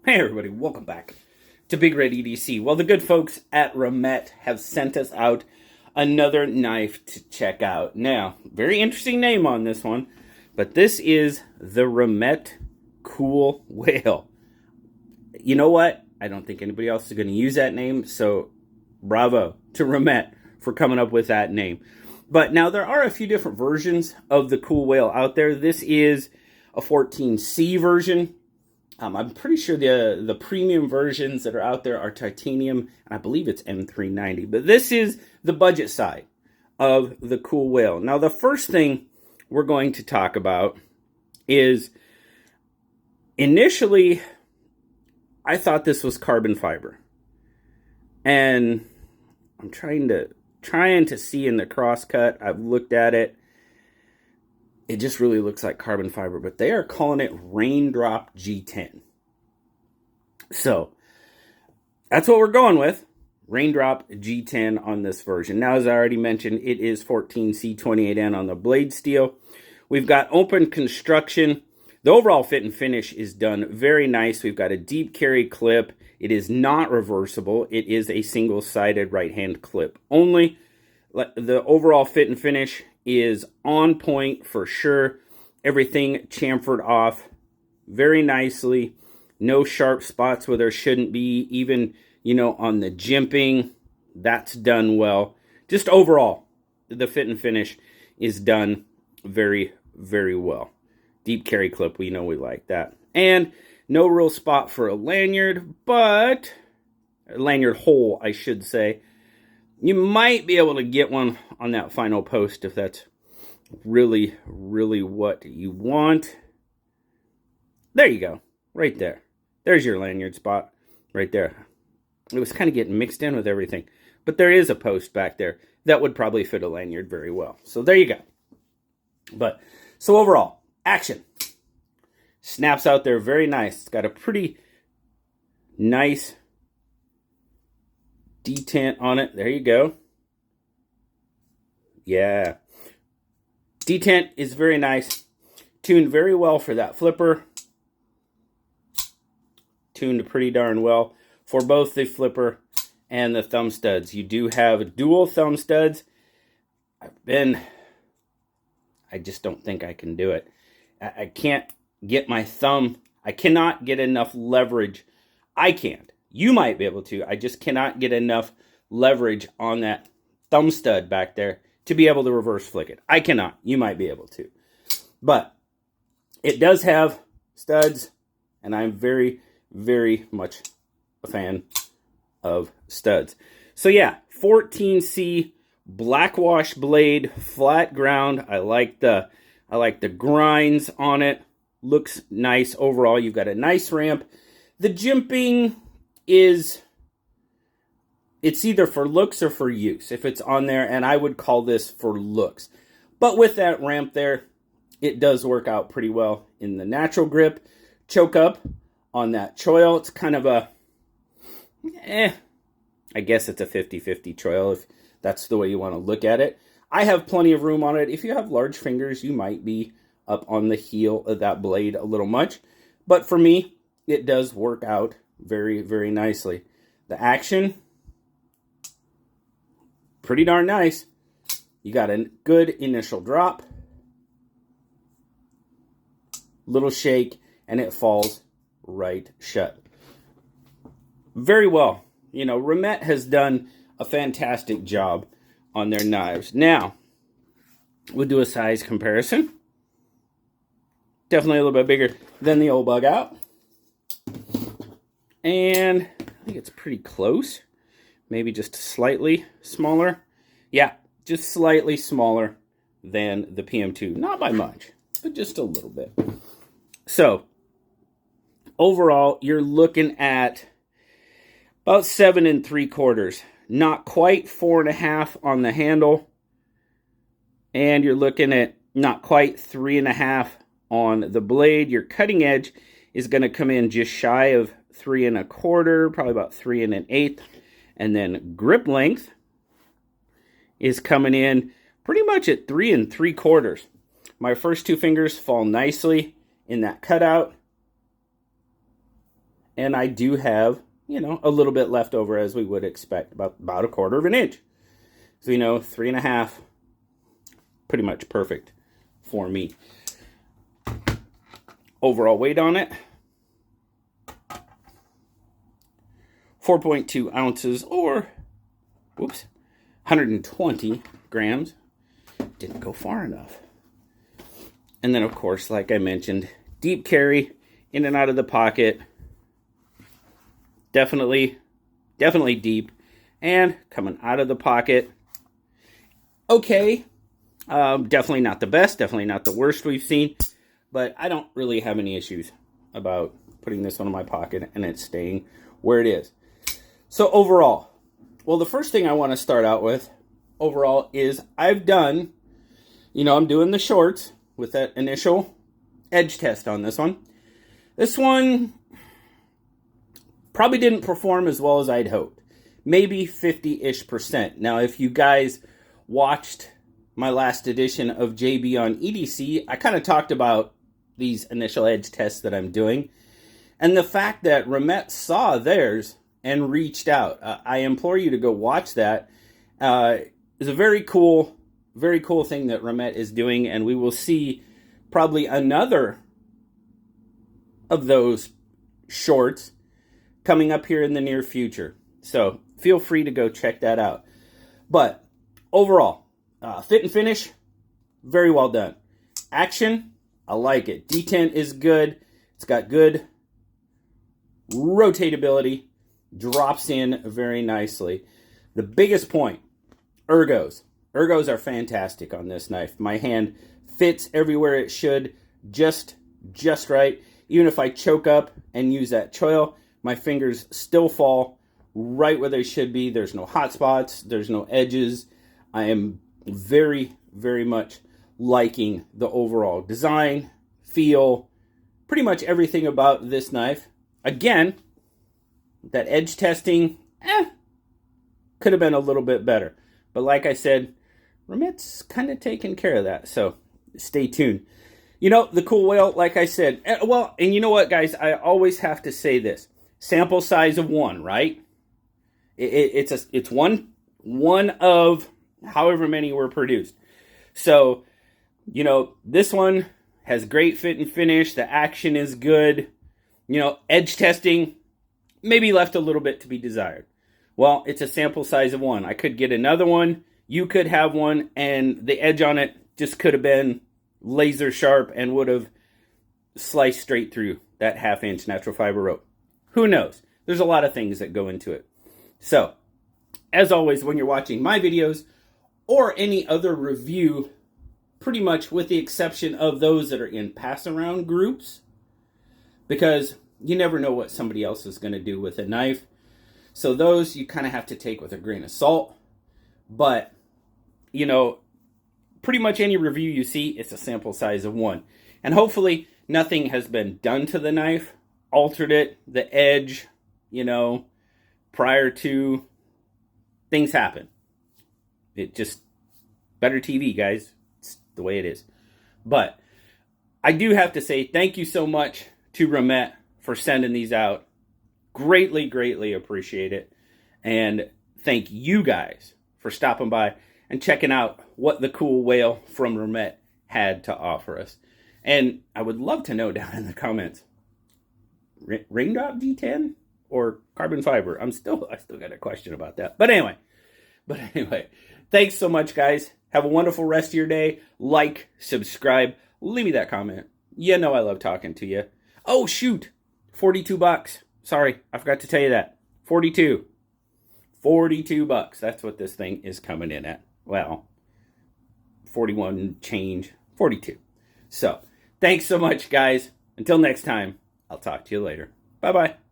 Hey everybody, welcome back to BigRedEDC. Well, the good folks at Remette have sent us out another knife to check out. Now, very interesting name on this one, but this is the Remette Cool Whale. You know what? I don't think anybody else is going to use that name, so bravo to Remette for coming up with that name. But now there are a few different versions of the Cool Whale out there. This is a 14C version. I'm pretty sure the premium versions that are out there are titanium, and I believe it's M390. But this is the budget side of the Cool Whale. Now, the first thing we're going to talk about is, initially, I thought this was carbon fiber. And I'm trying to see in the crosscut. I've looked at it. It just really looks like carbon fiber, but they are calling it Raindrop G10. So that's what we're going with, Raindrop G10 on this version. Now, as I already mentioned, it is 14C28N on the blade steel. We've got open construction. The overall fit and finish is done very nice. We've got a deep carry clip. It is not reversible. It is a single-sided right-hand clip only. The overall fit and finish is on point for sure. Everything chamfered off very nicely. No sharp spots where there shouldn't be. Even, on the jimping, that's done well. Just overall, the fit and finish is done very, very well. Deep carry clip, we know we like that. And no real spot for a lanyard, but a lanyard hole, I should say. You might be able to get one on that final post if that's really, really what you want. There you go. Right there. There's your lanyard spot. Right there. It was kind of getting mixed in with everything. But there is a post back there that would probably fit a lanyard very well. So there you go. So overall, action. Snaps out there very nice. It's got a pretty nice detent on it. There you go. Yeah. Detent is very nice. Tuned very well for that flipper. Tuned pretty darn well for both the flipper and the thumb studs. You do have dual thumb studs. I just don't think I can do it. I can't get my thumb. I cannot get enough leverage. I can't. You might be able to. I just cannot get enough leverage on that thumb stud back there to be able to reverse flick it. I cannot. You might be able to. But it does have studs, and I'm very, very much a fan of studs. So yeah, 14C blackwash blade, flat ground. I like the grinds on it. Looks nice overall. You've got a nice ramp. The jimping it's either for looks or for use if it's on there, and I would call this for looks. But with that ramp there, it does work out pretty well in the natural grip. Choke up on that choil. It's kind of a, I guess it's a 50-50 choil if that's the way you want to look at it. I have plenty of room on it. If you have large fingers, you might be up on the heel of that blade a little much. But for me, it does work out very, very nicely. The action, pretty darn nice. You got a good initial drop. Little shake, and it falls right shut. Very well. Remette has done a fantastic job on their knives. Now, we'll do a size comparison. Definitely a little bit bigger than the old bug out. And I think it's pretty close. Maybe just slightly smaller. Yeah, just slightly smaller than the PM2. Not by much, but just a little bit. So, overall, you're looking at about 7 3/4. Not quite 4.5 on the handle. And you're looking at not quite 3.5 on the blade. Your cutting edge is going to come in just shy of 3 1/4, probably about 3 1/8. And then grip length is coming in pretty much at 3 3/4. My first two fingers fall nicely in that cutout. And I do have, a little bit left over, as we would expect, about 1/4 of an inch. So, 3.5, pretty much perfect for me. Overall weight on it, 4.2 ounces, or, 120 grams. Didn't go far enough. And then, of course, like I mentioned, deep carry, in and out of the pocket. Definitely deep. And coming out of the pocket, okay. Definitely not the best, definitely not the worst we've seen. But I don't really have any issues about putting this one in my pocket and it staying where it is. So overall, well, the first thing I want to start out with overall is I've done, I'm doing the shorts with that initial edge test on this one. This one probably didn't perform as well as I'd hoped. Maybe 50-ish%. Now, if you guys watched my last edition of JB on EDC, I kind of talked about these initial edge tests that I'm doing. And the fact that Remette saw theirs and reached out. I implore you to go watch that. It's a very cool thing that Remette is doing, and we will see probably another of those shorts coming up here in the near future. So feel free to go check that out. But overall, fit and finish, very well done. Action, I like it. Detent is good. It's got good rotatability. Drops in very nicely. The biggest point, ergos. Ergos are fantastic on this knife. My hand fits everywhere it should, just right. Even if I choke up and use that choil, my fingers still fall right where they should be. There's no hot spots. There's no edges. I am very, very much liking the overall design, feel, pretty much everything about this knife. Again, that edge testing, could have been a little bit better. But like I said, Remette's kind of taking care of that. So stay tuned. The Cool Whale, like I said, well, and you know what, guys? I always have to say this. Sample size of 1, right? It's one of however many were produced. So, this one has great fit and finish. The action is good. Edge testing maybe left a little bit to be desired. Well, it's a sample size of 1. I could get another one. You could have one, and the edge on it just could have been laser sharp and would have sliced straight through that 1/2-inch natural fiber rope. Who knows? There's a lot of things that go into it. So, as always, when you're watching my videos or any other review, pretty much with the exception of those that are in pass-around groups, because you never know what somebody else is going to do with a knife. So those you kind of have to take with a grain of salt. But, pretty much any review you see, it's a sample size of 1. And hopefully nothing has been done to the knife, altered it, the edge, prior to. Things happen. It just, better TV, guys. It's the way it is. But I do have to say thank you so much to Remette for sending these out. Greatly appreciate it. And thank you guys for stopping by and checking out what the Cool Whale from Remette had to offer us. And I would love to know down in the comments, raindrop D10 or carbon fiber? I still got a question about that. But anyway, thanks so much, guys. Have a wonderful rest of your day. Like, subscribe, leave me that comment. I love talking to you. Oh, shoot. $42. Sorry, I forgot to tell you that. $42. That's what this thing is coming in at. Well, 41 change, 42. So, thanks so much, guys. Until next time, I'll talk to you later. Bye-bye.